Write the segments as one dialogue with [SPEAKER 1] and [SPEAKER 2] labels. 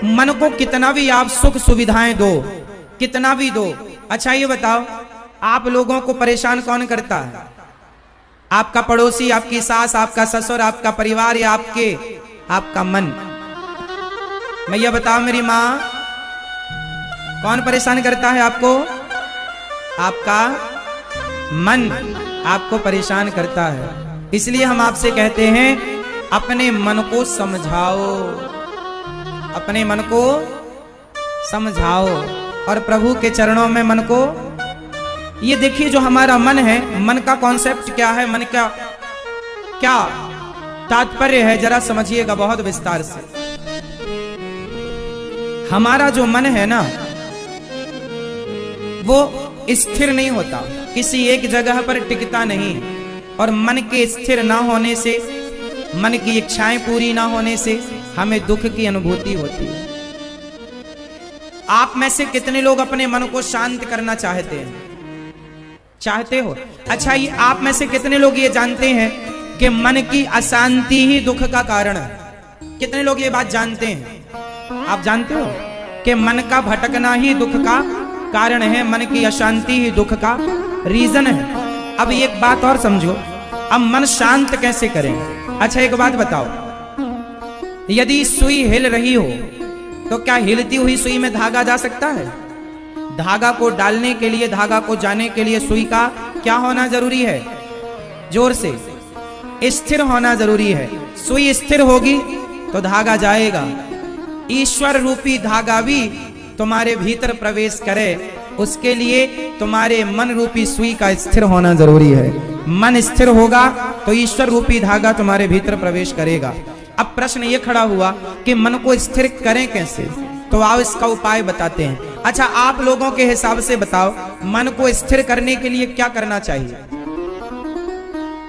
[SPEAKER 1] मन को कितना भी आप सुख सुविधाएं दो, कितना भी दो। अच्छा ये बताओ, आप लोगों को परेशान कौन करता है? आपका पड़ोसी, आपकी सास, आपका ससुर, आपका परिवार, या आपका मन? मैया बताओ मेरी माँ, कौन परेशान करता है आपको? आपका मन आपको परेशान करता है। इसलिए हम आपसे कहते हैं, अपने मन को समझाओ, अपने मन को समझाओ और प्रभु के चरणों में मन को। ये देखिए जो हमारा मन है, मन का कॉन्सेप्ट क्या है, मन का क्या तात्पर्य है, जरा समझिएगा बहुत विस्तार से। हमारा जो मन है ना, वो स्थिर नहीं होता, किसी एक जगह पर टिकता नहीं। और मन के स्थिर ना होने से, मन की इच्छाएं पूरी ना होने से हमें दुख की अनुभूति होती है। आप में से कितने लोग अपने मन को शांत करना चाहते हैं? चाहते हो? अच्छा, ये आप में से कितने लोग ये जानते हैं कि मन की अशांति ही दुख का कारण है? कितने लोग ये बात जानते हैं? आप जानते हो कि मन का भटकना ही दुख का कारण है, मन की अशांति ही दुख का रीजन है। अब एक बात और समझो, अब मन शांत कैसे करें? अच्छा एक बात बताओ, यदि सुई हिल रही हो तो क्या हिलती हुई सुई में धागा जा सकता है? धागा को डालने के लिए, धागा को जाने के लिए सुई का क्या होना जरूरी है? जोर से, स्थिर होना जरूरी है। सुई स्थिर होगी तो धागा जाएगा। ईश्वर रूपी धागा भी तुम्हारे भीतर प्रवेश करे, उसके लिए तुम्हारे मन रूपी सुई का स्थिर होना जरूरी है। मन स्थिर होगा तो ईश्वर रूपी धागा तुम्हारे भीतर प्रवेश करेगा। अब प्रश्न ये खड़ा हुआ कि मन को स्थिर करें कैसे? तो आओ इसका उपाय बताते हैं। अच्छा, आप लोगों के हिसाब से बताओ, मन को स्थिर करने के लिए क्या करना चाहिए?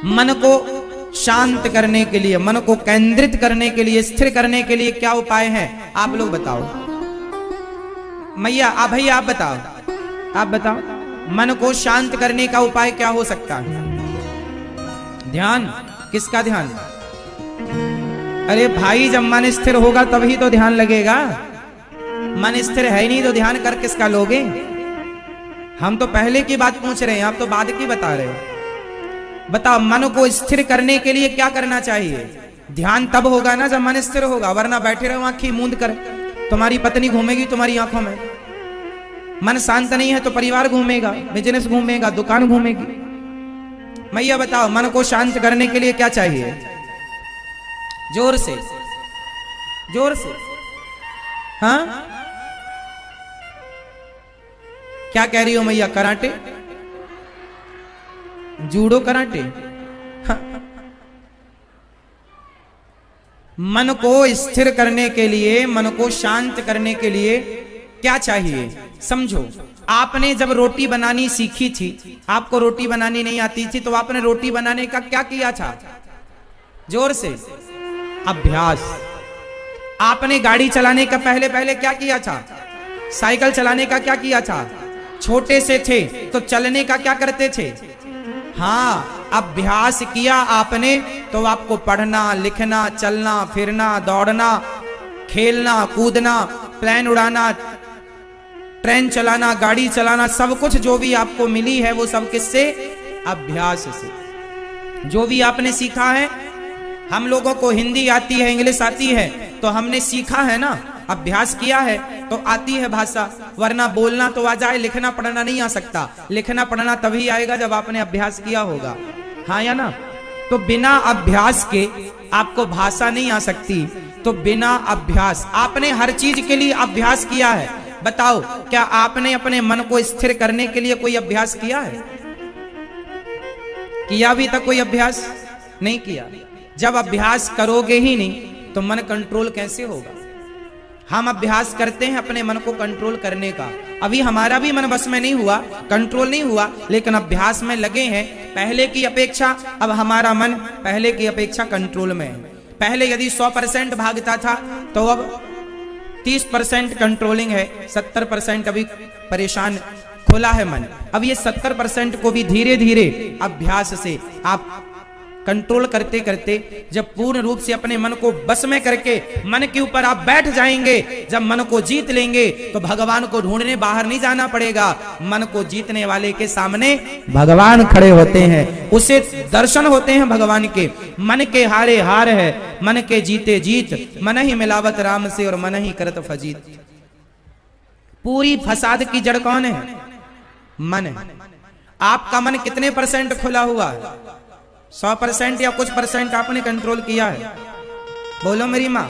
[SPEAKER 1] मन को शांत करने के लिए, मन को केंद्रित करने के लिए, स्थिर करने के लिए क्या उपाय है? आप लोग बताओ। मैया, भैया आप बताओ, आप बताओ, मन को शांत करने का उपाय क्या हो सकता है? ध्यान। किसका ध्यान? अरे भाई, जब मन स्थिर होगा तभी तो ध्यान लगेगा। मन स्थिर है ही नहीं तो ध्यान कर किसका लोगे? हम तो पहले की बात पूछ रहे हैं, आप तो बाद की बता रहे हो। बताओ, मन को स्थिर करने के लिए क्या करना चाहिए? ध्यान तब होगा ना जब मन स्थिर होगा, वरना बैठे रहो आंखें मूंद कर, तुम्हारी पत्नी घूमेगी तुम्हारी आंखों में। मन शांत नहीं है तो परिवार घूमेगा, बिजनेस घूमेगा, दुकान घूमेगी। मैया बताओ, मन को शांत करने के लिए क्या चाहिए? जोर से, जोर से। हाँ, क्या कह रही हो मैया? Karate, judo karate? हाँ। मन को स्थिर करने के लिए, मन को शांत करने के लिए क्या चाहिए? समझो, आपने जब रोटी बनानी सीखी थी, आपको रोटी बनानी नहीं आती थी, तो आपने रोटी बनाने का क्या किया था? जोर से, अभ्यास। आपने गाड़ी चलाने का पहले पहले क्या किया था? साइकिल चलाने का क्या किया था? छोटे से थे तो चलने का क्या करते थे? हाँ, अभ्यास किया आपने तो आपको पढ़ना, लिखना, चलना, फिरना, दौड़ना, खेलना, कूदना, प्लेन उड़ाना, ट्रेन चलाना, गाड़ी चलाना, सब कुछ जो भी आपको मिली है वो सब किससे? अभ्यास से। जो भी आपने सीखा है, हम लोगों को हिंदी आती है, इंग्लिश आती है, तो हमने सीखा है ना, अभ्यास किया है तो आती है भाषा। वरना बोलना तो आ जाए, लिखना पढ़ना नहीं आ सकता। लिखना पढ़ना तभी आएगा जब आपने अभ्यास किया होगा, हाँ या ना? तो बिना अभ्यास के आपको भाषा नहीं आ सकती। तो बिना अभ्यास, आपने हर चीज के लिए अभ्यास किया है। बताओ, क्या आपने अपने मन को स्थिर करने के लिए कोई अभ्यास किया है? किया अभी तक कोई अभ्यास नहीं किया। जब अभ्यास करोगे ही नहीं तो मन कंट्रोल कैसे होगा? हम अभ्यास करते हैं अपने मन को कंट्रोल करने का। अभी हमारा भी मन बस में नहीं हुआ, कंट्रोल नहीं हुआ, लेकिन अभ्यास में लगे हैं। पहले की अपेक्षा अब हमारा मन पहले की अपेक्षा कंट्रोल में है। पहले यदि 100% भागता था तो अब 30% कंट्रोलिंग है, 70% अभी परेशान खुला है मन। अब ये 70% को भी धीरे धीरे अभ्यास से आप कंट्रोल करते करते जब पूर्ण रूप से अपने मन को बस में करके मन के ऊपर आप बैठ जाएंगे, जब मन को जीत लेंगे तो भगवान को ढूंढने बाहर नहीं जाना पड़ेगा। मन को जीतने वाले के सामने भगवान खड़े होते हैं, उसे दर्शन होते हैं भगवान के। मन के हारे हार है, मन के जीते जीत, मन ही मिलावत राम से और मन ही करत फजीत। पूरी फसाद की जड़ कौन है? मन है। आपका मन कितने % खुला हुआ है? 100% या कुछ % आपने कंट्रोल किया है? बोलो मेरी माँ।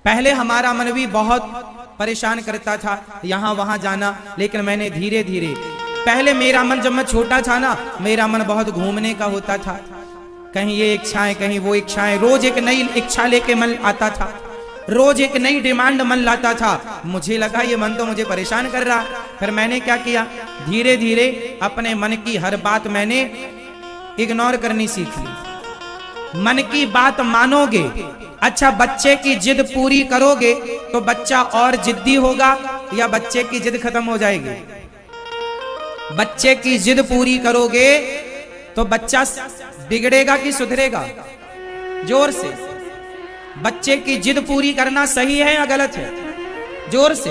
[SPEAKER 1] पहले हमारा मन भी बहुत परेशान करता था, यहां वहां जाना, लेकिन मैंने धीरे धीरे, पहले मेरा मन जब मैं छोटा था ना, मेरा मन बहुत घूमने का होता था, कहीं ये इच्छाएं कहीं वो इच्छाएं, रोज एक नई इच्छा लेके मन आता था, रोज एक नई डिमांड मन लाता था। मुझे लगा ये मन तो मुझे परेशान कर रहा। फिर मैंने क्या किया, धीरे धीरे अपने मन की हर बात मैंने इग्नोर करनी सीख ली। मन की बात मानोगे, अच्छा बच्चे की जिद पूरी करोगे तो बच्चा और जिद्दी होगा या बच्चे की जिद खत्म हो जाएगी? बच्चे की जिद पूरी करोगे तो बच्चा बिगड़ेगा कि सुधरेगा? जोर से। बच्चे की जिद पूरी करना सही है या गलत है? जोर से।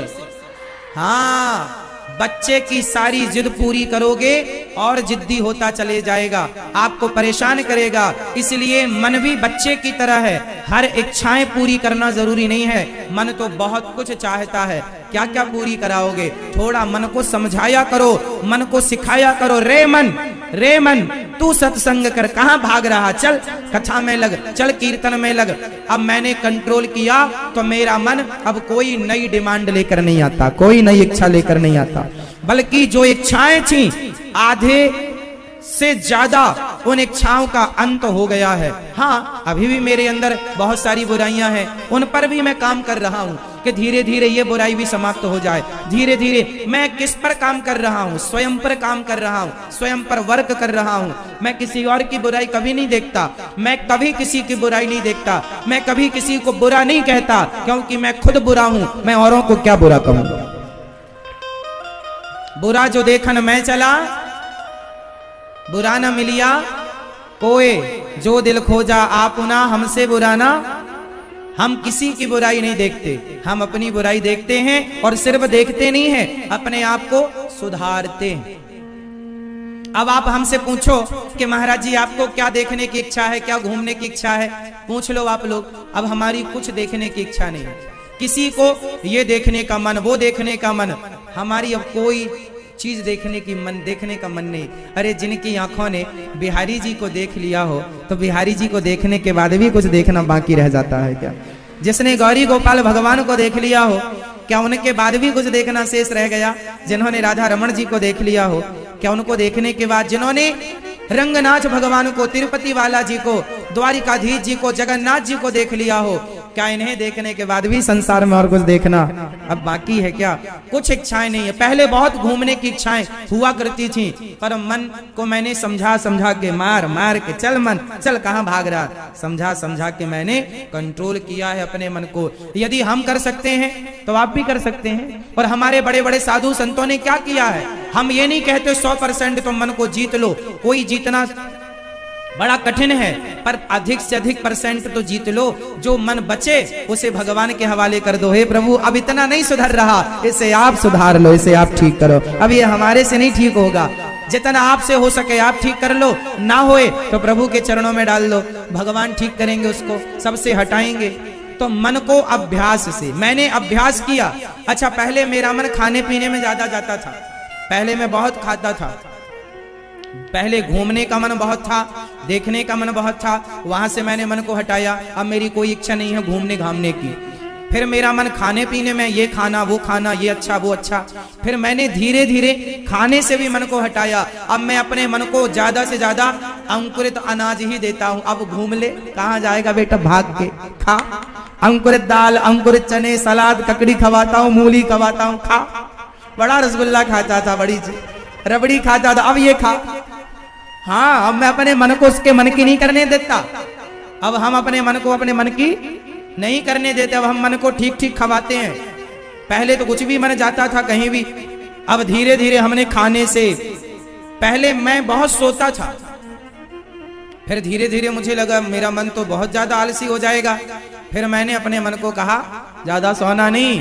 [SPEAKER 1] हाँ, बच्चे की सारी जिद पूरी करोगे और जिद्दी होता चले जाएगा, आपको परेशान करेगा। इसलिए मन भी बच्चे की तरह है, हर इच्छाएं पूरी करना जरूरी नहीं है। मन तो बहुत कुछ चाहता है, क्या क्या पूरी कराओगे? थोड़ा मन को समझाया करो, मन को सिखाया करो। रे मन तू सत्संग कर, कहां भाग रहा? चल कथा में लग, चल कीर्तन में लग। अब मैंने कंट्रोल किया तो मेरा मन अब कोई नई डिमांड लेकर नहीं आता, कोई नई इच्छा लेकर नहीं आता, बल्कि जो इच्छाएं थी आधे से ज्यादा उन इच्छाओं का अंत हो गया है। हाँ, अभी भी मेरे अंदर बहुत सारी बुराइयां हैं, उन पर भी मैं काम कर रहा हूं कि धीरे धीरे ये बुराई भी समाप्त हो जाए। धीरे धीरे मैं किस पर काम कर रहा हूं? स्वयं पर काम कर रहा हूं, स्वयं पर वर्क कर रहा हूं। मैं किसी और की बुराई कभी नहीं देखता, मैं कभी किसी की बुराई नहीं देखता, मैं कभी किसी को बुरा नहीं कहता, क्योंकि मैं खुद बुरा हूं। मैं औरों को क्या बुरा कहूं? बुरा जो देखन मैं चला, बुरा न मिलिया कोई, जो दिल खोजा आपुना, हमसे बुरा ना। हम किसी की बुराई नहीं देखते, हम अपनी बुराई देखते हैं, और सिर्फ देखते नहीं हैं, अपने आप को सुधारते हैं। अब आप हमसे पूछो कि महाराज जी आपको क्या देखने की इच्छा है, क्या घूमने की इच्छा है? पूछ लो आप लोग। अब हमारी कुछ देखने की इच्छा नहीं है, किसी को ये देखने का मन, वो देखने का मन, हमारी अब कोई चीज देखने का मन नहीं। अरे जिनकी आंखों ने बिहारी जी को देख लिया हो तो बिहारी जी को देखने के बाद भी कुछ देखना बाकी रह जाता है क्या? जिसने गौरी गोपाल भगवान को देख लिया हो, क्या उनके बाद भी कुछ देखना शेष रह गया? जिन्होंने राधा रमण जी को देख लिया हो, क्या उनको देखने के बाद, जिन्होंने रंगनाथ भगवान को, तिरुपति वाला जी को, द्वारिकाधीश जी को, जगन्नाथ जी को देख लिया हो, क्या इन्हें देखने के बाद भी संसार में और कुछ देखना अब बाकी है क्या? कुछ इच्छाएं नहीं है। पहले बहुत घूमने की इच्छाएं हुआ करती थी, पर मन को मैंने समझा के, मार के, चल मन चल, कहां भाग रहा, समझा के मैंने कंट्रोल किया है अपने मन को। यदि हम कर सकते हैं तो आप भी कर सकते हैं। और हमारे बड़े बड़े साधु संतों ने क्या किया है? हम ये नहीं कहते 100% तो मन को जीत लो, कोई जीतना बड़ा कठिन है, पर अधिक से अधिक % तो जीत लो। जो मन बचे उसे भगवान के हवाले कर दो। हे प्रभु, अब इतना नहीं सुधर रहा, इसे आप सुधार लो, इसे आप ठीक करो। अब ये हमारे से नहीं ठीक होगा, जितना आपसे हो सके आप ठीक कर लो, ना होए तो प्रभु के चरणों में डाल लो, भगवान ठीक करेंगे, उसको सबसे हटाएंगे। तो मन को अभ्यास से, मैंने अभ्यास किया। अच्छा, पहले मेरा मन खाने पीने में ज्यादा जाता था, पहले मैं बहुत खाता था, पहले घूमने का मन बहुत था, देखने का मन बहुत था, वहां से मैंने मन को हटाया। अब मेरी कोई इच्छा नहीं है घूमने घामने की। फिर मेरा मन खाने पीने में, ये खाना वो खाना, ये अच्छा वो अच्छा। फिर मैंने धीरे धीरे खाने से भी मन को हटाया। अब मैं अपने मन को ज्यादा से ज्यादा अंकुरित अनाज ही देता हूं। अब घूम ले, कहां जाएगा बेटा, भाग के खा। अंकुरित दाल, अंकुरित चने, सलाद, ककड़ी खवाता हूं, मूली खवाता हूं, खा। बड़ा रसगुल्ला खाता था, बड़ी रबड़ी खाता था, अब ये खा। हाँ, अब मैं अपने मन को उसके मन की नहीं करने देता। अब हम अपने मन को अपने मन की नहीं करने देते, अब हम मन को ठीक ठीक खवाते हैं। पहले तो कुछ भी मन जाता था कहीं भी, अब धीरे धीरे हमने खाने से, पहले मैं बहुत सोता था, फिर धीरे धीरे मुझे लगा मेरा मन तो बहुत ज्यादा आलसी हो जाएगा। फिर मैंने अपने मन को कहा ज्यादा सोना नहीं,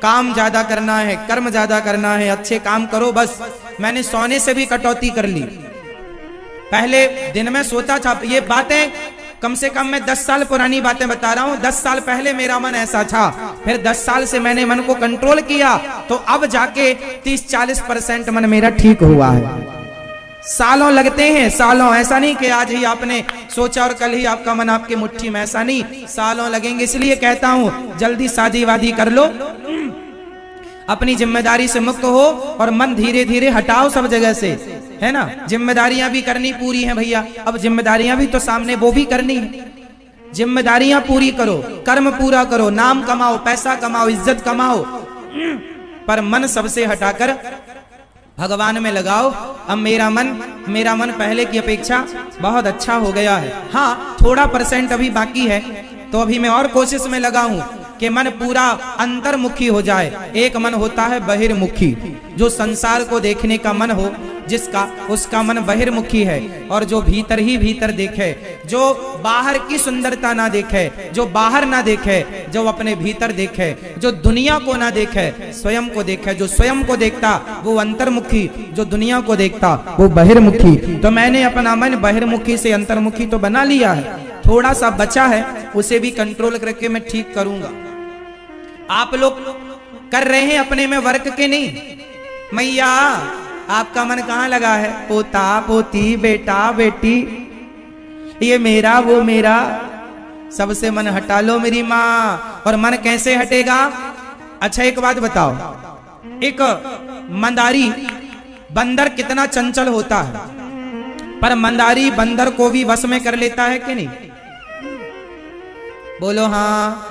[SPEAKER 1] काम ज्यादा करना है, कर्म ज्यादा करना है, अच्छे काम करो बस। मैंने सोने से भी कटौती कर ली। पहले दिन में सोता था, ये बातें कम से कम मैं 10 साल पुरानी बातें बता रहा हूं। 10 साल पहले मेरा मन ऐसा था, फिर 10 साल से मैंने मन को कंट्रोल किया, तो अब जाके 30-40% मन मेरा ठीक हुआ है। सालों लगते हैं, सालों, ऐसा नहीं कि आज ही आपने सोचा और कल ही आपका मन आपकी मुट्ठी में, ऐसा नहीं, सालों लगेंगे। इसलिए कहता हूं जल्दी शादी वादी कर लो, अपनी जिम्मेदारी से मुक्त हो और मन धीरे धीरे हटाओ सब जगह से, है ना। जिम्मेदारियां भी करनी पूरी हैं भैया, अब जिम्मेदारियां भी तो सामने वो भी करनी है। जिम्मेदारियां पूरी करो, कर्म पूरा करो, नाम कमाओ, पैसा कमाओ, इज्जत कमाओ, पर मन सबसे हटाकर भगवान में लगाओ। अब मेरा मन पहले की अपेक्षा बहुत अच्छा हो गया है। हाँ, थोड़ा % अभी बाकी है, तो अभी मैं और कोशिश में लगा हूं कि मन पूरा अंतर्मुखी हो जाए। एक मन होता है बहिर्मुखी, जो संसार को देखने का मन हो जिसका, उसका मन बहिर्मुखी है। और जो भीतर ही भीतर देखे, जो बाहर की सुंदरता ना देखे, जो बाहर ना देखे, जो अपने भीतर देखे, जो दुनिया को ना देखे, स्वयं को देखे। जो स्वयं को देखता वो अंतर्मुखी, जो दुनिया को देखता वो बहिर्मुखी। तो मैंने अपना मन बहिर्मुखी से अंतर्मुखी तो बना लिया है, थोड़ा सा बचा है, उसे भी कंट्रोल करके मैं ठीक करूंगा। आप लोग कर रहे हैं अपने में वर्क के नहीं? मैया आपका मन कहाँ लगा है? पोता पोती, बेटा बेटी, ये मेरा वो मेरा, सबसे मन हटा लो मेरी माँ। और मन कैसे हटेगा? अच्छा एक बात बताओ, एक मंदारी बंदर कितना चंचल होता है, पर मंदारी बंदर को भी वश में कर लेता है कि नहीं? बोलो हाँ।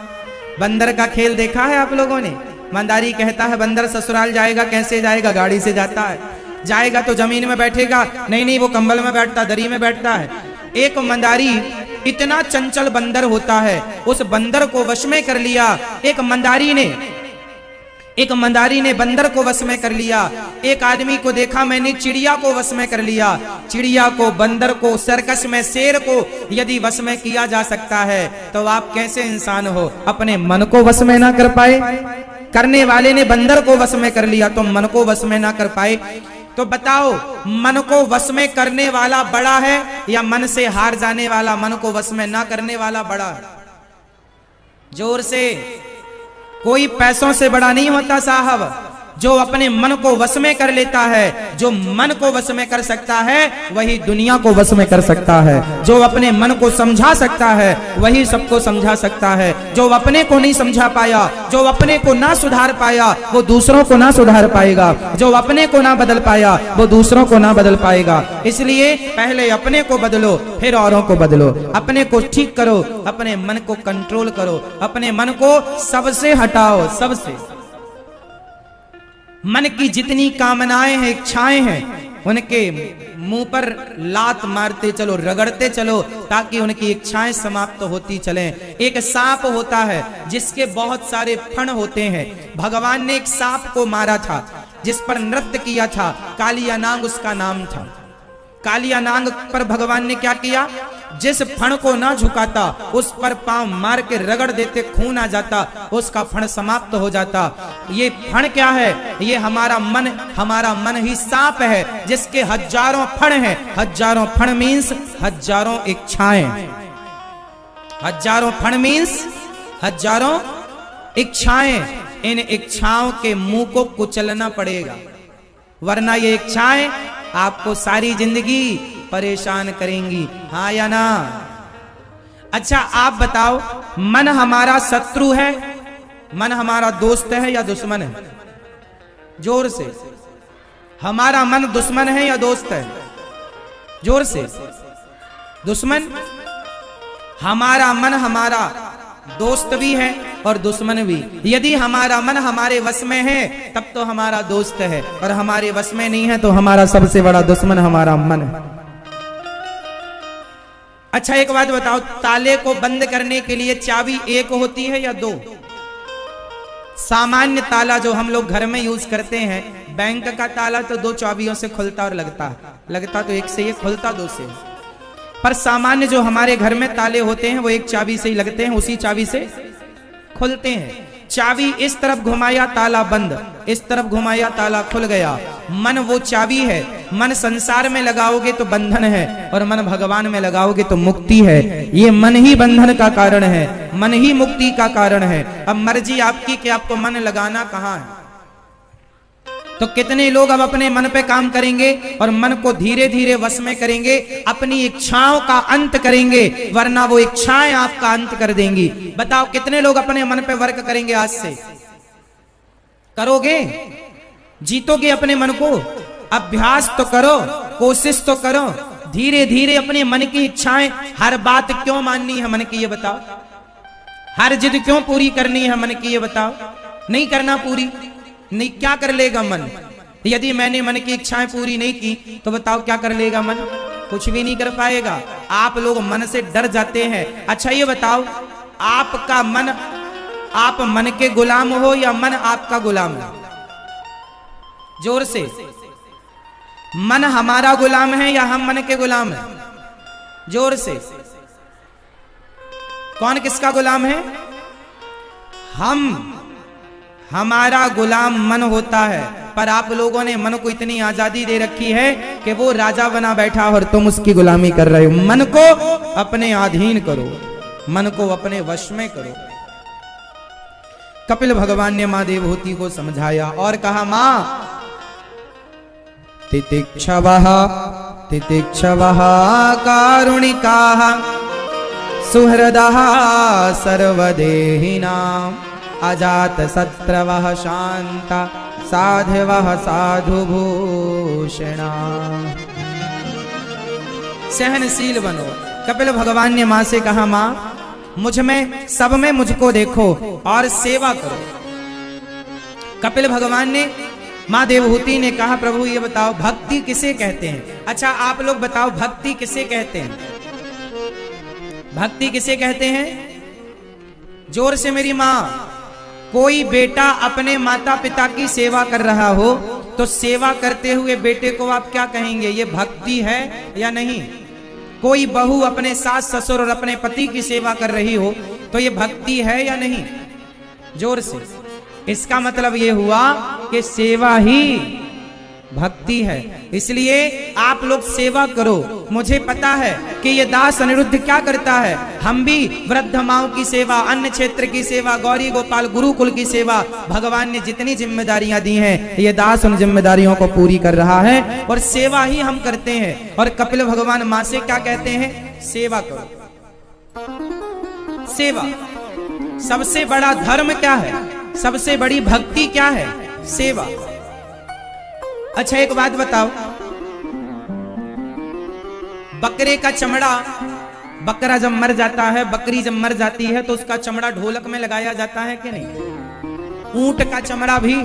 [SPEAKER 1] बंदर का खेल देखा है आप लोगों ने? मंदारी कहता है बंदर ससुराल जाएगा, कैसे जाएगा? गाड़ी से जाता है। जाएगा तो जमीन में बैठेगा? नहीं, वो कंबल में बैठता, दरी में बैठता है। एक मंदारी इतना चंचल बंदर होता है, उस बंदर को वश में कर लिया। एक मंदारी ने बंदर को वश में कर लिया। एक आदमी को देखा मैंने, चिड़िया को वश में कर लिया। चिड़िया को, बंदर को, सर्कस में शेर को यदि वश में किया जा सकता है, तो आप कैसे इंसान हो अपने मन को वश में ना कर पाए? करने वाले ने बंदर को वश में कर लिया, तो मन को वश में ना कर पाए। तो बताओ, मन को वश में करने वाला बड़ा है या मन से हार जाने वाला, मन को वश में ना करने वाला बड़ा है? जोर से। कोई पैसों से बड़ा नहीं होता साहब। जो अपने मन को वश में कर लेता है, जो मन को वश में कर सकता है, वही दुनिया को वश में कर सकता है। जो अपने मन को समझा सकता है, वही सबको समझा सकता है। जो अपने को नहीं समझा पाया, जो अपने को ना सुधार पाया, वो दूसरों को ना सुधार पाएगा। जो अपने को ना बदल पाया, वो दूसरों को ना बदल पाएगा। इसलिए पहले अपने को बदलो, फिर औरों को बदलो। अपने को ठीक करो, अपने मन को कंट्रोल करो, अपने मन को सबसे हटाओ, सबसे। मन की जितनी कामनाएं हैं, इच्छाएं हैं, उनके मुंह पर लात मारते चलो, रगड़ते चलो, ताकि उनकी इच्छाएं समाप्त होती चलें। एक सांप होता है जिसके बहुत सारे फण होते हैं। भगवान ने एक सांप को मारा था, जिस पर नृत्य किया था। कालियानाग उसका नाम था। कालियानाग पर भगवान ने क्या किया? जिस फण को ना झुकाता, उस पर पांव मार के रगड़ देते, खून आ जाता, उसका फण समाप्त हो जाता। ये फण क्या है? ये हमारा मन ही सांप है, जिसके हजारों फण हैं। हजारों फण मीन्स हजारों इच्छाएं। हजारों फण मीन्स हजारों इच्छाएं। इन इच्छाओं के मुंह को कुचलना पड़ेगा, वरना ये इच्छाएं आपको सारी जिंदगी परेशान करेंगी। हाँ या ना? अच्छा आप बताओ, मन हमारा शत्रु है, मन हमारा दोस्त है या दुश्मन है? जोर से। हमारा मन दुश्मन है या दोस्त है? जोर से। दुश्मन। हमारा मन हमारा दोस्त भी है और दुश्मन भी। यदि हमारा मन हमारे वश में है, तब तो हमारा दोस्त है, और हमारे वश में नहीं है तो हमारा सबसे बड़ा दुश्मन हमारा मन है। अच्छा एक बात बताओ, ताले को बंद करने के लिए चाबी एक होती है या दो? सामान्य ताला जो हम लोग घर में यूज करते हैं, बैंक का ताला तो 2 चाबियों से खुलता और लगता तो एक से, ये खुलता 2 से। पर सामान्य जो हमारे घर में ताले होते हैं वो एक चाबी से ही लगते हैं, उसी चाबी से खुलते हैं। चाबी इस तरफ घुमाया ताला बंद, इस तरफ घुमाया ताला खुल गया। मन वो चाबी है। मन संसार में लगाओगे तो बंधन है, और मन भगवान में लगाओगे तो मुक्ति है। ये मन ही बंधन का कारण है, मन ही मुक्ति का कारण है। अब मर्जी आपकी कि आपको मन लगाना कहाँ है। तो कितने लोग अब अपने मन पे काम करेंगे और मन को धीरे धीरे वश में करेंगे, अपनी इच्छाओं का अंत करेंगे, वरना वो इच्छाएं आपका अंत कर देंगी। बताओ कितने लोग अपने मन पे वर्क करेंगे? आज से करोगे? जीतोगे अपने मन को? अभ्यास तो करो, कोशिश तो करो। धीरे धीरे अपने मन की इच्छाएं, हर बात क्यों माननी है मन की ये बताओ? हर जिद क्यों पूरी करनी है मन की ये बताओ? नहीं करना पूरी, नहीं क्या कर लेगा मन? यदि मैंने मन की इच्छाएं पूरी नहीं की तो बताओ क्या कर लेगा मन? कुछ भी नहीं कर पाएगा। आप लोग मन से डर जाते हैं। अच्छा ये बताओ, आपका मन, आप मन के गुलाम हो या मन आपका गुलाम है? जोर से। मन हमारा गुलाम है या हम मन के गुलाम है? जोर से। कौन किसका गुलाम है? हम। हमारा गुलाम मन होता है, पर आप लोगों ने मन को इतनी आजादी दे रखी है कि वो राजा बना बैठा और तुम उसकी गुलामी कर रहे हो। मन को अपने अधीन करो, मन को अपने वश में करो। कपिल भगवान ने मां देवहूति को समझाया और कहा, मां तितिक्षवः तितिक्षवः कारुणिकाः सुहृदः सर्वदेहिनां अजात शत्रवः शांता साधवः साधुभूषणा। सहनशील बनो। कपिल भगवान ने मां से कहा, मां मुझ में, सब में मुझको देखो और सेवा करो। कपिल भगवान ने, मां देवहूति ने कहा, प्रभु ये बताओ भक्ति किसे कहते हैं? अच्छा आप लोग बताओ भक्ति किसे कहते हैं? भक्ति किसे कहते हैं? जोर से मेरी मां। कोई बेटा अपने माता पिता की सेवा कर रहा हो तो सेवा करते हुए बेटे को आप क्या कहेंगे? ये भक्ति है या नहीं? कोई बहू अपने सास ससुर और अपने पति की सेवा कर रही हो तो ये भक्ति है या नहीं? जोर से। इसका मतलब ये हुआ कि सेवा ही भक्ति है। इसलिए आप लोग सेवा करो। मुझे पता है कि ये दास अनिरुद्ध क्या करता है। हम भी वृद्ध माओं की सेवा, अन्य क्षेत्र की सेवा, गौरी गोपाल गुरुकुल की सेवा, भगवान ने जितनी जिम्मेदारियां दी हैं ये दास उन जिम्मेदारियों को पूरी कर रहा है और सेवा ही हम करते हैं। और कपिल भगवान मां से क्या कहते हैं? सेवा करो। सेवा। सबसे बड़ा धर्म क्या है? सबसे बड़ी भक्ति क्या है? सेवा। अच्छा एक बात बताओ, बकरे का चमड़ा, बकरा जब मर जाता है, बकरी जब मर जाती है तो उसका चमड़ा ढोलक में लगाया जाता है कि नहीं? ऊंट का चमड़ा भी,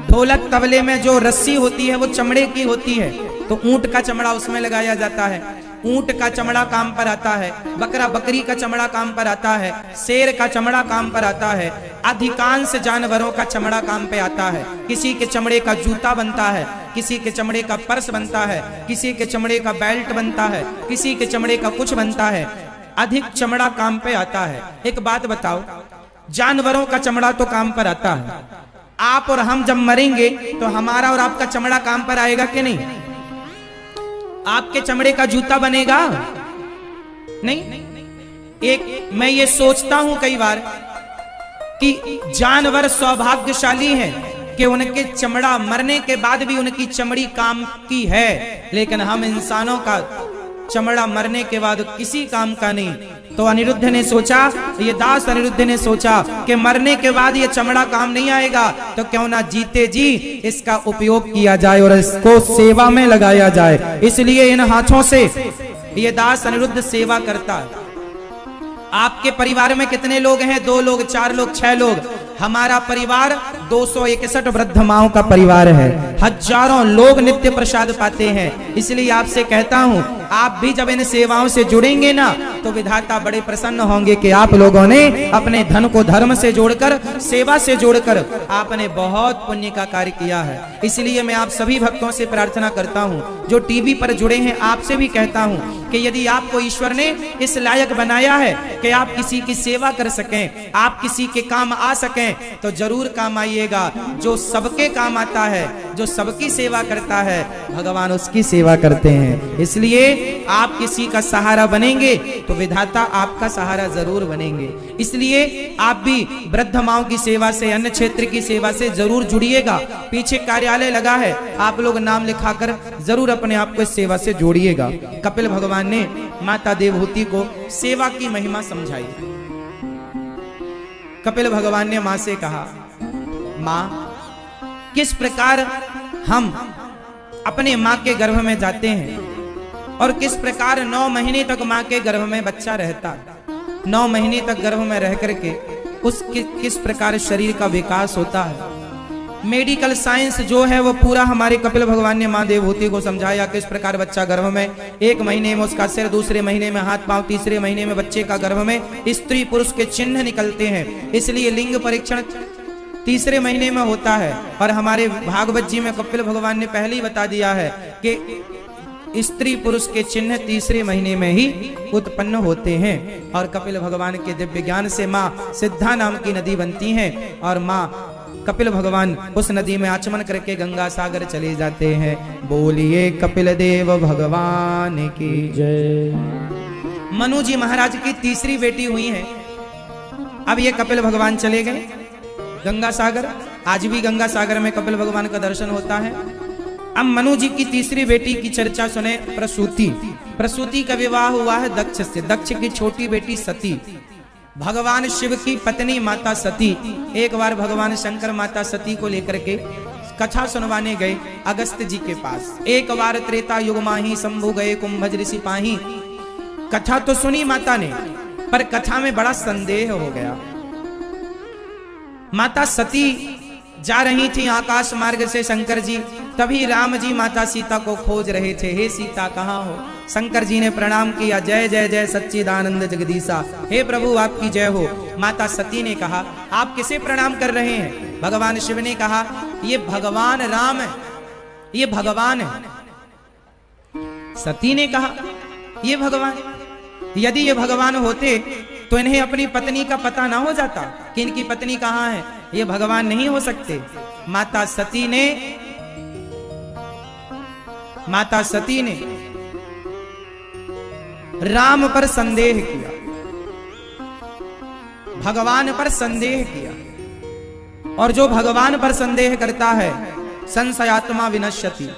[SPEAKER 1] ढोलक तबले में जो रस्सी होती है वो चमड़े की होती है, तो ऊंट का चमड़ा उसमें लगाया जाता है। ऊंट का चमड़ा काम पर आता है, बकरा बकरी का चमड़ा काम पर आता है, शेर का चमड़ा काम पर आता है, अधिकांश जानवरों का चमड़ा काम पे आता है। किसी के चमड़े का जूता बनता है, किसी के चमड़े का पर्स बनता है, किसी के चमड़े का बेल्ट बनता है, किसी के चमड़े का कुछ बनता है। अधिक चमड़ा काम पे आता है। एक बात बताओ, जानवरों का चमड़ा तो काम पर आता है, आप और हम जब मरेंगे तो हमारा और आपका चमड़ा काम पर आएगा कि नहीं? आपके चमड़े का जूता बनेगा? नहीं। एक मैं ये सोचता हूं कई बार कि जानवर सौभाग्यशाली हैं कि उनके चमड़ा मरने के बाद भी उनकी चमड़ी काम की है, लेकिन हम इंसानों का चमड़ा मरने के बाद किसी काम का नहीं। तो अनिरुद्ध ने सोचा, ये दास अनिरुद्ध ने सोचा कि मरने के बाद ये चमड़ा काम नहीं आएगा तो क्यों ना जीते जी इसका उपयोग किया जाए और इसको सेवा में लगाया जाए। इसलिए इन हाथों से ये दास अनिरुद्ध सेवा करता है। आपके परिवार में कितने लोग हैं? 2 लोग, 4 लोग, 6 लोग। हमारा परिवार 261 वृद्ध माओं का परिवार है। हजारों लोग नित्य प्रसाद पाते हैं। इसलिए आपसे कहता हूं आप भी जब इन सेवाओं से जुड़ेंगे ना तो विधाता बड़े प्रसन्न होंगे कि आप लोगों ने अपने धन को धर्म से जोड़कर, सेवा से जोड़कर आपने बहुत पुण्य का कार्य किया है। इसलिए मैं आप सभी भक्तों से प्रार्थना करता हूँ, जो टीवी पर जुड़े हैं, आपसे भी कहता हूँ कि यदि आपको ईश्वर ने इस लायक बनाया है कि आप किसी की सेवा कर सकें, आप किसी के काम आ सकें, तो जरूर काम आइएगा। जो सबके काम आता है, जो सबकी सेवा करता है, भगवान उसकी सेवा करते हैं। इसलिए आप किसी का सहारा बनेंगे तो विधाता आपका सहारा जरूर बनेंगे। इसलिए आप भी वृद्ध माओं की सेवा से, अन्य क्षेत्र की सेवा से जरूर जुड़िएगा। पीछे कार्यालय लगा है, आप लोग नाम लिखाकर जरूर अपने आप को इस सेवा से जोड़िएगा। कपिल भगवान ने माता देवहूति को सेवा की महिमा समझाई। कपिल भगवान ने मां से कहा, मां, किस प्रकार हम अपने मां के गर्भ में जाते हैं और किस प्रकार 9 महीने तक मां के गर्भ में बच्चा रहता, 9 महीने तक गर्भ में रह करके किस प्रकार शरीर का विकास होता है। मेडिकल साइंस जो है वो पूरा हमारे कपिल भगवान ने मां देवहूति को समझाया। किस प्रकार बच्चा गर्भ में 1 महीने में उसका सिर, दूसरे महीने में हाथ पांव, तीसरे महीने में बच्चे का गर्भ में स्त्री पुरुष के चिन्ह निकलते हैं। इसलिए लिंग परीक्षण तीसरे महीने में होता है। और हमारे भागवत जी में कपिल भगवान ने पहले ही बता दिया है कि स्त्री पुरुष के चिन्ह तीसरे महीने में ही उत्पन्न होते हैं। और कपिल भगवान के दिव्य ज्ञान से माँ सिद्धा नाम की नदी बनती है और माँ कपिल भगवान उस नदी में आचमन करके गंगा सागर चले जाते हैं। बोलिए कपिल देव भगवान की जय। मनु जी महाराज की तीसरी बेटी हुई है। अब ये कपिल भगवान चले गए गंगा सागर। आज भी गंगा सागर में कपिल भगवान का दर्शन होता है। अब मनु जी की तीसरी बेटी की चर्चा सुने, प्रसूति। प्रसूति का विवाह हुआ है दक्ष से। दक्ष की छोटी बेटी सती, भगवान शिव की पत्नी माता सती। एक बार भगवान शंकर माता सती को लेकर के कथा सुनवाने गए अगस्त जी के पास। एक बार त्रेता युग माही शंभु गए कुंभज ऋषि पाही। कथा तो सुनी माता ने, पर कथा में बड़ा संदेह हो गया। माता सती जा रही थी आकाश मार्ग से शंकर जी, तभी राम जी माता सीता को खोज रहे थे। हे सीता कहाँ हो? शंकर जी ने प्रणाम किया, जय जय जय सच्चिदानंद जगदीशा, हे प्रभु आपकी जय हो। माता सती ने कहा, आप किसे प्रणाम कर रहे हैं? भगवान शिव ने कहा, ये भगवान राम है, ये भगवान है। सती ने कहा, ये भगवान, यदि ये भगवान होते तो इन्हें अपनी पत्नी का पता ना हो जाता कि इनकी पत्नी कहाँ है? ये भगवान नहीं हो सकते। माता सती ने राम पर संदेह किया, भगवान पर संदेह किया। और जो भगवान पर संदेह करता है, संशयात्मा विनश्यति,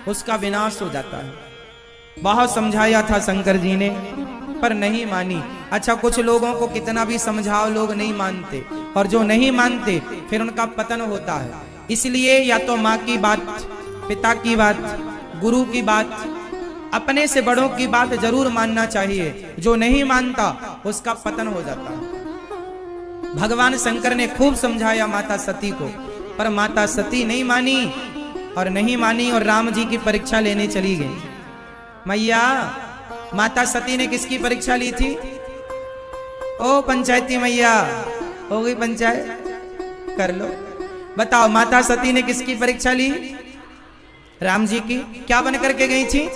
[SPEAKER 1] उसका विनाश हो जाता है। बहुत समझाया था शंकर जी ने, पर नहीं मानी। अच्छा, कुछ लोगों को कितना भी समझाओ लोग नहीं मानते, और जो नहीं मानते फिर उनका पतन होता है। इसलिए या तो माँ की बात, पिता की बात, गुरु की बात, अपने से बड़ों की बात जरूर मानना चाहिए। जो नहीं मानता उसका पतन हो जाता है। भगवान शंकर ने खूब समझाया माता सती को, पर माता सती नहीं मानी और नहीं मानी और राम जी की परीक्षा लेने चली गई। मैया, माता सती ने किसकी परीक्षा ली थी? ओ पंचायती मैया, हो गई पंचायत, कर लो। बताओ, माता सती ने किसकी परीक्षा ली? राम जी की। क्या बन करके गई थी?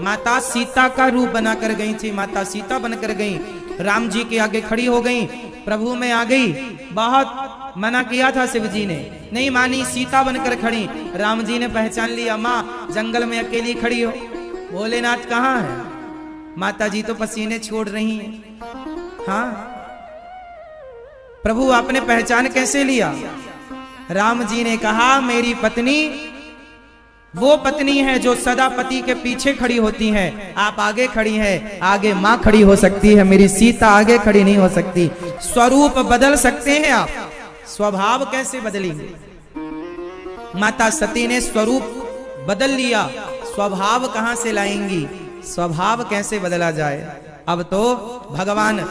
[SPEAKER 1] माता सीता का रूप बनाकर गई थी। माता सीता बनकर गई, राम जी के आगे खड़ी हो गई, प्रभु में आ गई। बहुत मना किया था शिव जी ने, नहीं मानी, सीता बनकर खड़ी। राम जी ने पहचान लिया, माँ जंगल में अकेली खड़ी हो, भोलेनाथ कहाँ है? माता जी तो पसीने छोड़ रही हैं। हाँ प्रभु, आपने पहचान कैसे लिया? राम जी ने कहा, मेरी पत्नी वो पत्नी है जो सदा पति के पीछे खड़ी होती है। आप आगे खड़ी हैं, आगे माँ खड़ी हो सकती है, मेरी सीता आगे खड़ी नहीं हो सकती। स्वरूप बदल सकते हैं आप, स्वभाव कैसे बदलेंगे? माता सती ने स्वरूप बदल लिया, स्वभाव कहां से लाएंगी? स्वभाव कैसे बदला जाए? अब तो भगवान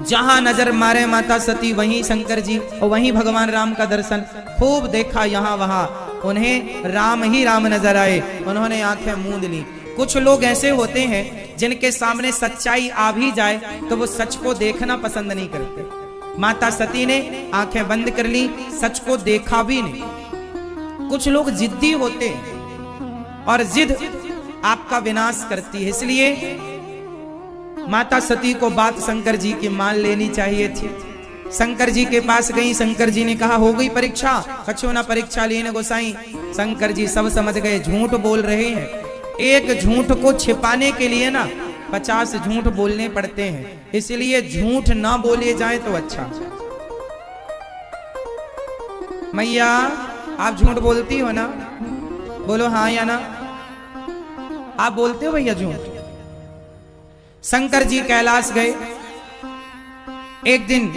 [SPEAKER 1] जहां नजर मारे माता सती वहीं शंकर जी और वहीं भगवान राम का दर्शन। खूब देखा यहाँ वहां, उन्हें राम ही राम नजर आए। उन्होंने आंखें मूंद ली। कुछ लोग ऐसे होते हैं जिनके सामने सच्चाई आ भी जाए तो वो सच को देखना पसंद नहीं करते। माता सती ने आंखें बंद कर ली, सच को देखा भी नहीं। कुछ लोग जिद्दी होते हैं और जिद आपका विनाश करती है। इसलिए माता सती को बात शंकर जी की मान लेनी चाहिए थी। शंकर जी के पास गई, शंकर जी ने कहा हो गई परीक्षा? कछो ना परीक्षा लेने गोसाई। शंकर जी सब समझ गए, झूठ बोल रहे हैं। एक झूठ को छिपाने के लिए ना 50 झूठ बोलने पड़ते हैं, इसलिए झूठ ना बोले जाए तो अच्छा। मैया आप झूठ बोलती हो ना? बोलो हाँ या ना। आप बोलते हो भैया झूठ? शंकर जी कैलाश गए। एक दिन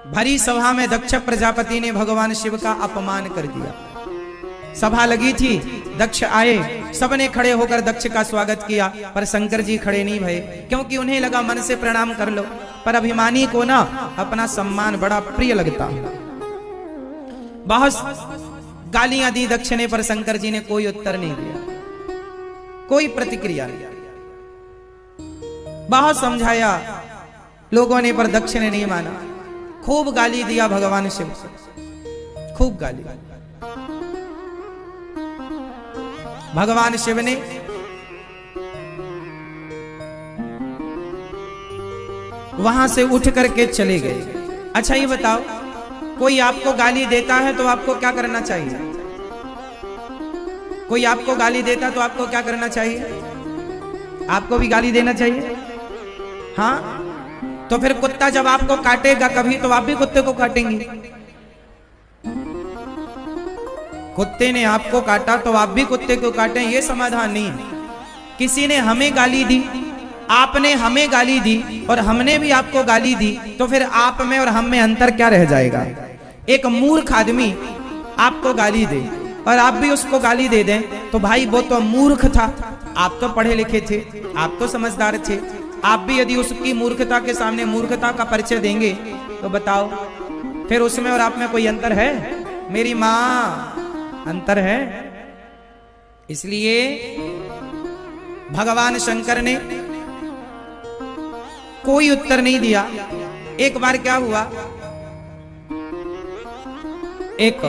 [SPEAKER 1] भरी सभा में दक्ष प्रजापति ने भगवान शिव का अपमान कर दिया। सभा लगी थी, दक्ष आए, सबने खड़े होकर दक्ष का स्वागत किया, पर शंकर जी खड़े नहीं भये, क्योंकि उन्हें लगा मन से प्रणाम कर लो। पर अभिमानी को ना अपना सम्मान बड़ा प्रिय लगता। बहुत गालियां दी दक्ष ने, पर शंकर जी ने कोई उत्तर नहीं दिया, कोई प्रतिक्रिया नहीं। बहुत समझाया लोगों ने, पर दक्ष ने नहीं माना। खूब गाली दिया भगवान शिव को, खूब गाली। भगवान शिव ने वहां से उठ करके चले गए। अच्छा ये बताओ, कोई आपको गाली देता है तो आपको क्या करना चाहिए? कोई आपको गाली देता तो आपको क्या करना चाहिए? आपको भी गाली देना चाहिए? हाँ, तो फिर कुत्ता जब आपको काटेगा कभी तो आप भी कुत्ते को काटेंगे। कुत्ते ने आपको काटा तो आप भी कुत्ते को काटें, ये समाधान नहीं है। किसी ने हमें गाली दी, आपने हमें गाली दी और हमने भी आपको गाली दी, तो फिर आप में और हम में अंतर क्या रह जाएगा? एक मूर्ख आदमी आपको गाली दे और आप भी उसको गाली दे दें, तो भाई वो तो मूर्ख था, आप तो पढ़े लिखे थे, आप तो समझदार थे। आप भी यदि उसकी मूर्खता के सामने मूर्खता का परिचय देंगे तो बताओ फिर उसमें और आप में कोई अंतर है? मेरी मां, अंतर है। इसलिए भगवान शंकर ने कोई उत्तर नहीं दिया। एक बार क्या हुआ, एक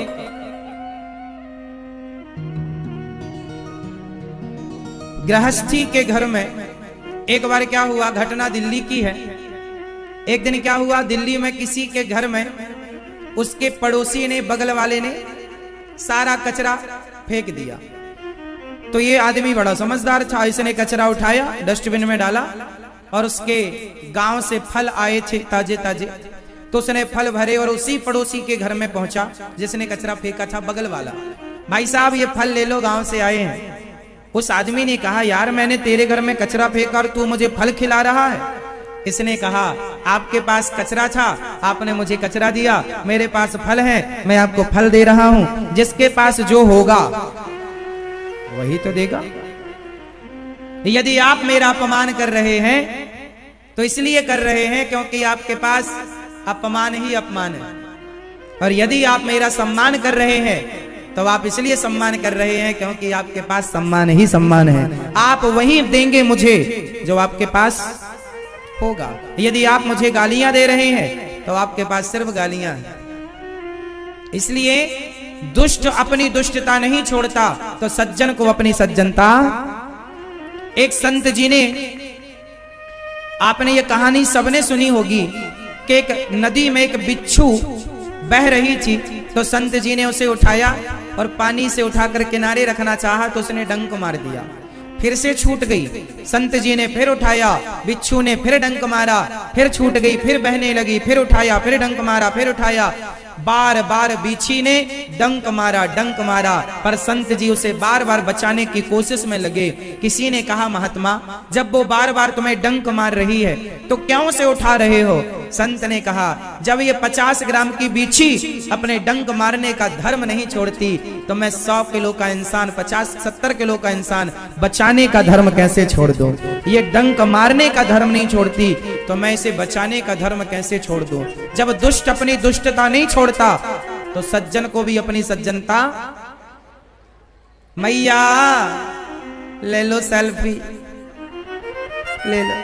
[SPEAKER 1] गृहस्थी के घर में एक बार क्या हुआ, घटना दिल्ली की है। एक दिन क्या हुआ, दिल्ली में किसी के घर में उसके पड़ोसी ने, बगल वाले ने सारा कचरा फेंक दिया। तो ये आदमी बड़ा समझदार था, इसने कचरा उठाया, डस्टबिन में डाला और उसके गांव से फल आए थे ताजे ताजे, तो उसने फल भरे और उसी पड़ोसी के घर में पहुंचा जिसने कचरा फेंका था, बगल वाला। भाई साहब ये फल ले लो, गांव से आए हैं। उस आदमी ने कहा यार मैंने तेरे घर में कचरा फेंका और तू मुझे फल खिला रहा है। इसने कहा आपके पास कचरा था, आपने मुझे कचरा दिया, मेरे पास फल है, मैं आपको फल दे रहा हूं। जिसके पास जो होगा वही तो देगा। यदि आप मेरा अपमान कर रहे हैं तो इसलिए कर रहे हैं क्योंकि आपके पास अपमान ही अपमान है, और यदि आप मेरा सम्मान कर रहे हैं तो आप इसलिए सम्मान कर रहे हैं क्योंकि आपके पास सम्मान ही सम्मान है। आप वही देंगे मुझे जो आपके पास होगा। यदि आप मुझे गालियां दे रहे हैं तो आपके पास सिर्फ गालियां हैं। इसलिए दुष्ट अपनी दुष्टता नहीं छोड़ता तो सज्जन को अपनी सज्जनता। एक संत जी ने, आपने ये कहानी सबने सुनी होगी कि एक नदी में एक बिच्छू बह रही थी, तो संत जी ने उसे उठाया और पानी से उठाकर किनारे रखना चाहा तो उसने डंक मार दिया, फिर से छूट गई। संत जी ने फिर उठाया, बिच्छू ने फिर डंक मारा, फिर छूट गई, फिर बहने लगी, फिर उठाया, फिर डंक मारा, फिर उठाया। बार बार बिच्छी ने डंक मारा, पर संत जी उसे बार बार बचाने की कोशिश में लगे। किसी ने कहा महात्मा जब वो बार बार तुम्हें डंक मार रही है तो क्यों से उठा रहे हो? संत ने कहा जब ये 50 ग्राम की बिच्छी अपने डंक मारने का धर्म नहीं छोड़ती तो मैं 100 किलो का इंसान, 50-70 किलो का इंसान बचाने का धर्म कैसे छोड़ दूं? ये डंक मारने का धर्म नहीं छोड़ती तो मैं इसे बचाने का धर्म कैसे छोड़ दूं? जब दुष्ट अपनी दुष्टता नहीं छोड़ता तो सज्जन को भी अपनी सज्जनता। मैया ले लो सेल्फी, ले लो।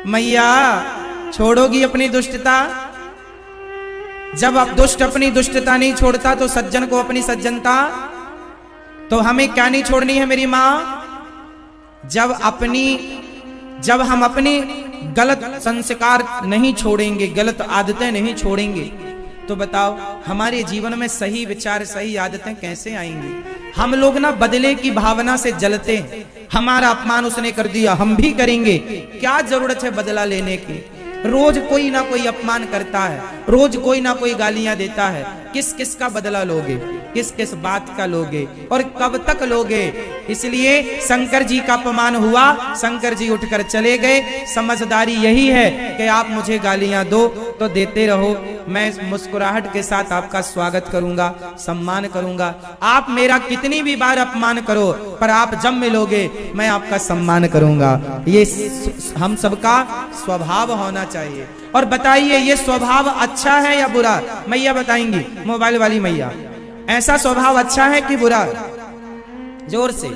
[SPEAKER 1] मैया छोड़ोगी अपनी दुष्टता? जब अब दुष्ट अपनी दुष्टता नहीं छोड़ता तो सज्जन को अपनी सज्जनता, तो हमें क्या नहीं छोड़नी है मेरी मां? जब हम अपनी गलत संस्कार नहीं छोड़ेंगे, गलत आदतें नहीं छोड़ेंगे, तो बताओ हमारे जीवन में सही विचार, सही आदतें कैसे आएंगी? हम लोग ना बदले की भावना से जलते हैं। हमारा अपमान उसने कर दिया, हम भी करेंगे। क्या जरूरत है बदला लेने की? रोज कोई ना कोई अपमान करता है, रोज कोई ना कोई गालियां देता है। किस किस का बदला लोगे? किस किस बात का लोगे और कब तक लोगे? इसलिए शंकर जी का अपमान हुआ, शंकर जी उठकर चले गए। समझदारी यही है कि आप मुझे गालियां दो तो देते रहो, मैं मुस्कुराहट के साथ आपका स्वागत करूंगा, सम्मान करूंगा। आप मेरा कितनी भी बार अपमान करो, पर आप जब मिलोगे मैं आपका सम्मान करूंगा। ये हम सबका स्वभाव होना चाहिए। और बताइए ये स्वभाव अच्छा है या बुरा? मैया बताएंगी, मोबाइल वाली मैया, ऐसा स्वभाव अच्छा है कि बुरा? जोर से।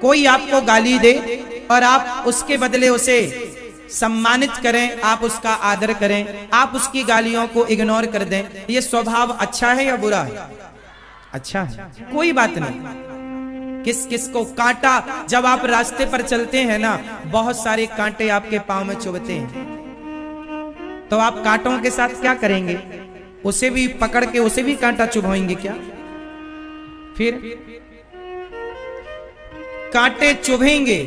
[SPEAKER 1] कोई आपको गाली दे और आप उसके बदले उसे सम्मानित करें, आप उसका आदर करें, आप उसकी गालियों को इग्नोर कर दें, ये स्वभाव अच्छा है या बुरा है? अच्छा है, कोई बात नहीं। किस किस को कांटा, जब आप रास्ते पर चलते हैं ना, बहुत सारे कांटे आपके पांव में चुभते हैं, तो आप कांटों के साथ क्या करेंगे? उसे भी पकड़ के उसे भी कांटा चुभाएंगे क्या? फिर कांटे चुभेंगे,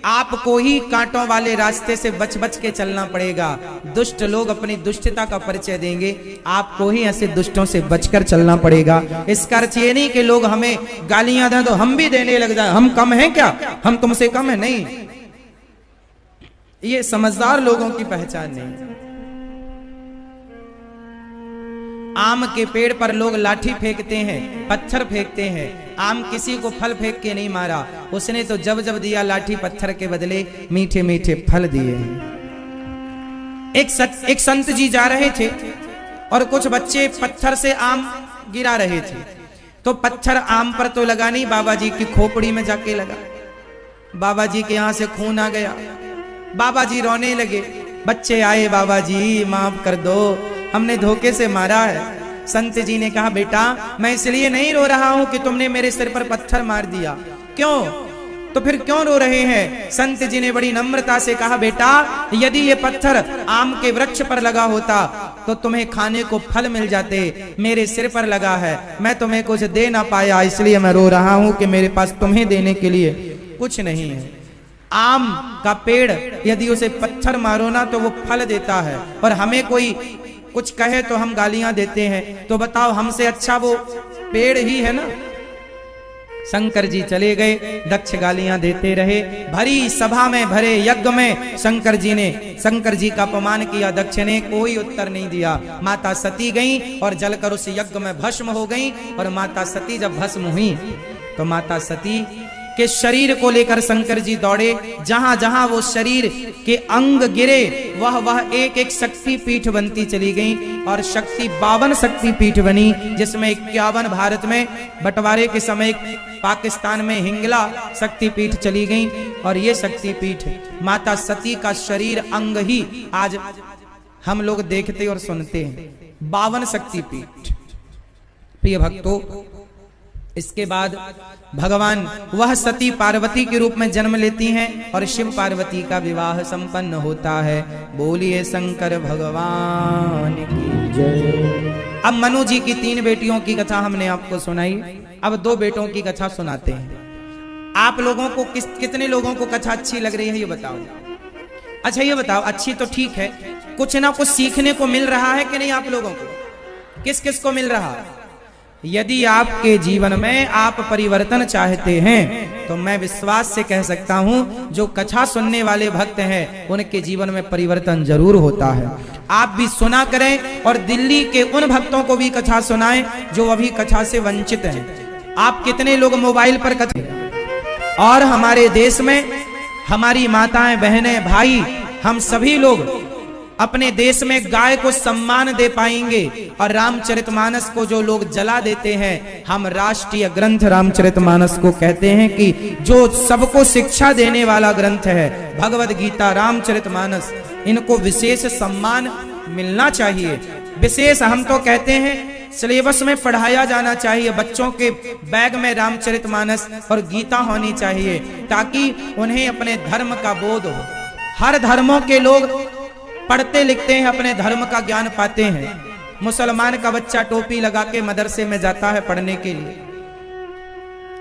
[SPEAKER 1] आपको ही कांटों वाले रास्ते से बच बच के चलना पड़ेगा। दुष्ट लोग अपनी दुष्टता का परिचय देंगे, आपको ही ऐसे दुष्टों से बचकर चलना पड़ेगा। इसका अर्थ ये नहीं कि लोग हमें गालियां दें तो हम भी देने लग जाए। हम कम हैं क्या? हम तुमसे कम है? नहीं, ये समझदार लोगों की पहचान नहीं। आम के पेड़ पर लोग लाठी फेंकते हैं, पत्थर फेंकते हैं। आम किसी को फल फेंक के नहीं मारा, उसने तो जब जब दिया लाठी पत्थर के बदले मीठे मीठे फल दिए हैं। एक संत जी जा रहे थे और कुछ बच्चे पत्थर से आम गिरा रहे थे, तो पत्थर आम पर तो लगा नहीं, बाबा जी की खोपड़ी में जाके लगा। बाबा जी के यहां से खून आ गया। बाबा जी रोने लगे। बच्चे आए, बाबा जी माफ कर दो, हमने धोखे से मारा है। संत जी ने कहा, बेटा मैं इसलिए नहीं रो रहा हूं कि तुमने मेरे सिर पर पत्थर मार दिया। क्यों? तो फिर क्यों रो रहे हैं? संत जी ने बड़ी नम्रता से कहा, बेटा यदि ये पत्थर आम के वृक्ष पर लगा होता तो तुम्हें खाने को फल मिल जाते, मेरे सिर पर लगा है, मैं तुम्हें कुछ दे ना पाया, इसलिए मैं रो रहा हूं कि मेरे पास तुम्हें देने के लिए कुछ नहीं है। आम का पेड़ यदि उसे पत्थर मारो ना तो वो फल देता है, और हमें कोई कुछ कहे तो हम गालियां देते हैं। तो बताओ हमसे अच्छा वो पेड़ ही है ना। शंकर जी चले गए, दक्ष गालियां देते रहे। भरी सभा में, भरे यज्ञ में शंकर जी का अपमान किया। दक्ष ने कोई उत्तर नहीं दिया। माता सती गई और जलकर उस यज्ञ में भस्म हो गई। और माता सती जब भस्म हुई तो माता सती के शरीर को लेकर शंकर जी दौड़े। जहां जहां वो शरीर के अंग गिरे वह एक एक शक्ति पीठ बनती चली गई, और शक्ति 52 शक्ति पीठ बनी, जिसमें 51 भारत में बंटवारे के समय पाकिस्तान में हिंगला शक्ति पीठ चली गई। और ये शक्ति पीठ माता सती का शरीर अंग ही आज हम लोग देखते और सुनते हैं। 52 शक्ति पीठ। प्रिय भक्तों, इसके बाद भगवान वह सती पार्वती के रूप में जन्म लेती हैं और शिव पार्वती का विवाह संपन्न होता है। बोलिए शंकर भगवान की जय। अब मनु जी की 3 बेटियों की कथा हमने आपको सुनाई, अब 2 बेटों की कथा सुनाते हैं। आप लोगों को कितने लोगों को कथा अच्छी लग रही है ये बताओ। अच्छा ये बताओ, अच्छी तो ठीक है, कुछ ना कुछ सीखने को मिल रहा है कि नहीं आप लोगों को? किस किस को मिल रहा है? यदि आपके जीवन में आप परिवर्तन चाहते हैं तो मैं विश्वास से कह सकता हूं, जो कथा सुनने वाले भक्त हैं उनके जीवन में परिवर्तन जरूर होता है। आप भी सुना करें और दिल्ली के उन भक्तों को भी कथा सुनाएं जो अभी कथा से वंचित हैं। आप कितने लोग मोबाइल पर कथा, और हमारे देश में हमारी माताएं, बहनें, भाई, हम सभी लोग अपने देश में गाय को सम्मान दे पाएंगे। और रामचरितमानस को जो लोग जला देते हैं, हम राष्ट्रीय ग्रंथ रामचरितमानस को कहते हैं कि जो सबको शिक्षा देने वाला ग्रंथ है, भगवद गीता, रामचरितमानस, इनको विशेष सम्मान मिलना चाहिए। विशेष हम तो कहते हैं सिलेबस में पढ़ाया जाना चाहिए। बच्चों के बैग में रामचरितमानस और गीता होनी चाहिए, ताकि उन्हें अपने धर्म का बोध हो। हर धर्मों के लोग पढ़ते लिखते हैं, अपने धर्म का ज्ञान पाते हैं। मुसलमान का बच्चा टोपी लगा के मदरसे में जाता है पढ़ने के लिए।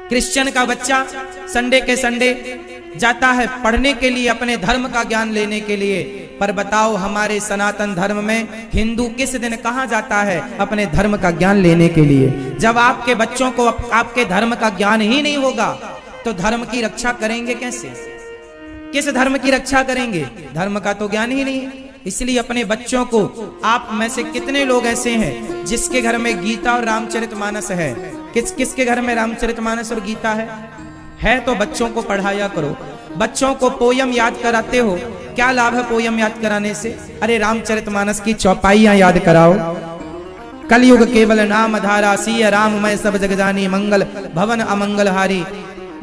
[SPEAKER 1] क्रिश्चियन का बच्चा संडे के संडे जाता है पढ़ने के लिए, अपने धर्म का ज्ञान लेने के लिए। पर बताओ, हमारे सनातन धर्म में हिंदू किस दिन कहां जाता है अपने धर्म का ज्ञान लेने के लिए? जब आपके बच्चों को आपके धर्म का ज्ञान ही नहीं होगा, तो धर्म की रक्षा करेंगे कैसे? किस धर्म की रक्षा करेंगे? धर्म का तो ज्ञान ही नहीं है। इसलिए अपने बच्चों को, आप में से कितने लोग ऐसे हैं जिसके घर में गीता और रामचरितमानस है? किसके घर में रामचरितमानस और गीता है तो बच्चों को पढ़ाया करो। बच्चों को पोयम याद कराते हो, क्या लाभ है पोयम याद कराने से? अरे रामचरितमानस की चौपाइयां याद कराओ। कलयुग केवल नाम धारा, सिया राम मैं सब जग जानी, मंगल भवन अमंगल हारी।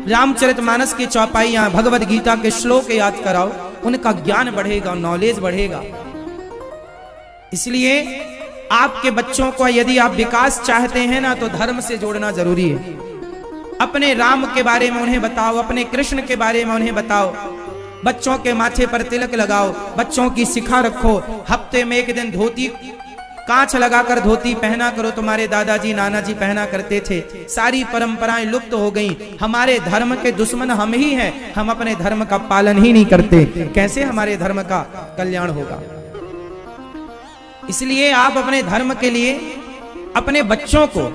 [SPEAKER 1] रामचरितमानस की चौपाइयां, भगवद गीता के श्लोक याद कराओ, उनका ज्ञान बढ़ेगा, नॉलेज बढ़ेगा। इसलिए आपके बच्चों को यदि आप विकास चाहते हैं ना, तो धर्म से जोड़ना जरूरी है। अपने राम के बारे में उन्हें बताओ, अपने कृष्ण के बारे में उन्हें बताओ। बच्चों के माथे पर तिलक लगाओ, बच्चों की शिखा रखो। हफ्ते में एक दिन धोती, कांच लगाकर धोती पहना करो। तुम्हारे दादाजी नानाजी पहना करते थे। सारी परंपराएं लुप्त हो गई। हमारे धर्म के दुश्मन हम ही हैं। हम अपने धर्म का पालन ही नहीं करते, कैसे हमारे धर्म का कल्याण होगा? इसलिए आप अपने धर्म के लिए अपने बच्चों को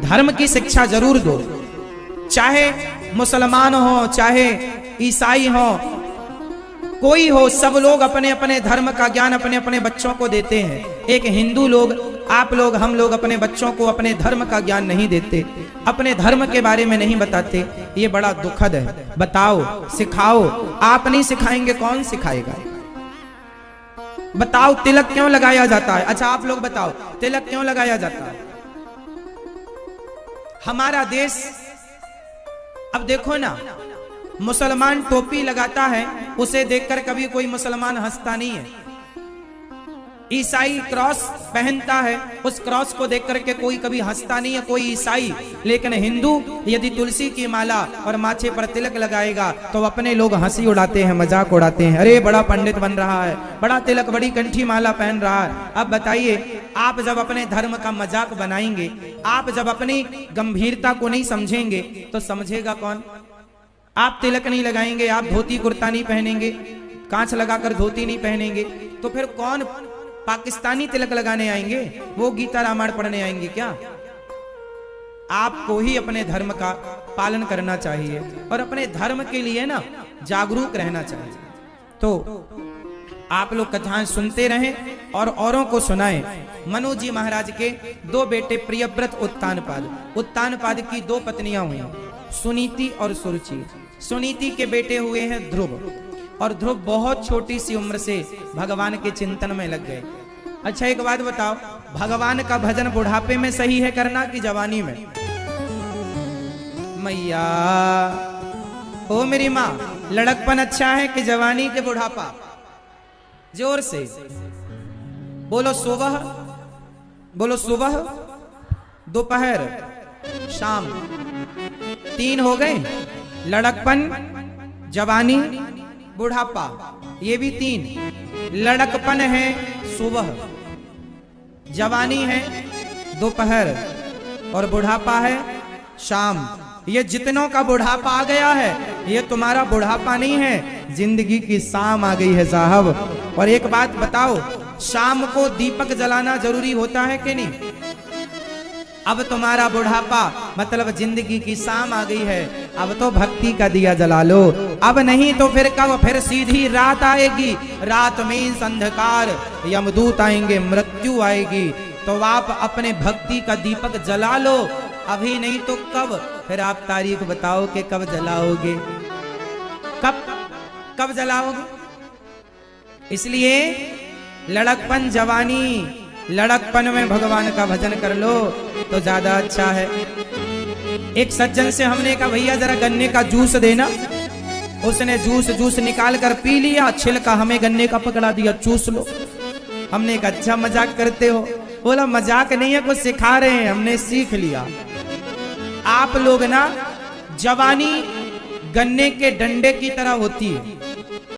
[SPEAKER 1] धर्म की शिक्षा जरूर दो। चाहे मुसलमान हो, चाहे ईसाई हो, कोई हो, सब लोग अपने अपने धर्म का ज्ञान अपने अपने बच्चों को देते हैं। एक हिंदू लोग, आप लोग, हम लोग अपने बच्चों को अपने धर्म का ज्ञान नहीं देते, अपने धर्म के बारे में नहीं बताते। ये बड़ा दुखद है। बताओ, सिखाओ। आप नहीं सिखाएंगे, कौन सिखाएगा? बताओ, तिलक क्यों लगाया जाता है? अच्छा आप लोग बताओ, तिलक क्यों लगाया जाता है? हमारा देश, अब देखो ना, मुसलमान टोपी लगाता है, उसे देखकर कभी कोई मुसलमान हंसता नहीं है। ईसाई क्रॉस पहनता है, उस क्रॉस को देखकर के कोई कभी हंसता नहीं है, कोई ईसाई। लेकिन हिंदू यदि तुलसी की माला और माथे पर तिलक लगाएगा तो अपने लोग हंसी उड़ाते हैं, मजाक उड़ाते हैं। अरे बड़ा पंडित बन रहा है, बड़ा तिलक, बड़ी कंठी माला पहन रहा है। अब बताइए, आप जब अपने धर्म का मजाक बनाएंगे, आप जब अपनी गंभीरता को नहीं समझेंगे, तो समझेगा कौन? आप तिलक नहीं लगाएंगे, आप धोती कुर्ता नहीं पहनेंगे, कांच लगाकर धोती नहीं पहनेंगे, तो फिर कौन पाकिस्तानी तिलक लगाने आएंगे? वो गीता रामायण पढ़ने आएंगे क्या? आपको ही अपने धर्म का पालन करना चाहिए और अपने धर्म के लिए ना जागरूक रहना चाहिए। तो आप लोग कथाएं सुनते रहें और औरों को सुनाएं। मनु जी महाराज के दो बेटे प्रियव्रत, उत्तानपाद। उत्तानपाद की दो पत्नियां हुई, सुनीति और सुरुचि। सुनीति के बेटे हुए हैं ध्रुव, और ध्रुव बहुत छोटी सी उम्र से भगवान के चिंतन में लग गए। अच्छा एक बात बताओ, भगवान का भजन बुढ़ापे में सही है करना कि जवानी में? मैया, ओ मेरी माँ, लड़कपन अच्छा है कि जवानी के बुढ़ापा? जोर से बोलो। सुबह बोलो, सुबह, दोपहर, शाम, 3 हो गए। लड़कपन, जवानी, बुढ़ापा, ये भी 3। लड़कपन है सुबह, जवानी है दोपहर, और बुढ़ापा है शाम। ये जितनों का बुढ़ापा आ गया है, ये तुम्हारा बुढ़ापा नहीं है, जिंदगी की शाम आ गई है साहब। और एक बात बताओ, शाम को दीपक जलाना जरूरी होता है कि नहीं? अब तुम्हारा बुढ़ापा मतलब जिंदगी की शाम आ गई है, अब तो भक्ति का दिया जला लो। अब नहीं तो फिर कब? फिर सीधी रात आएगी, रात में अंधकार, यमदूत आएंगे, मृत्यु आएगी। तो आप अपने भक्ति का दीपक जला लो, अभी नहीं तो कब? फिर आप तारीख बताओ कि कब जलाओगे, कब जलाओगे? इसलिए लड़कपन जवानी, लड़कपन में भगवान का भजन कर लो तो ज्यादा अच्छा है। एक सज्जन से हमने कहा भैया जरा गन्ने का जूस देना, उसने जूस निकाल कर पी लिया, छिलका हमें गन्ने का पकड़ा दिया, चूस लो। हमने कहा अच्छा मजाक करते हो? बोला मजाक नहीं है, कुछ सिखा रहे हैं, हमने सीख लिया। आप लोग ना, जवानी गन्ने के डंडे की तरह होती है,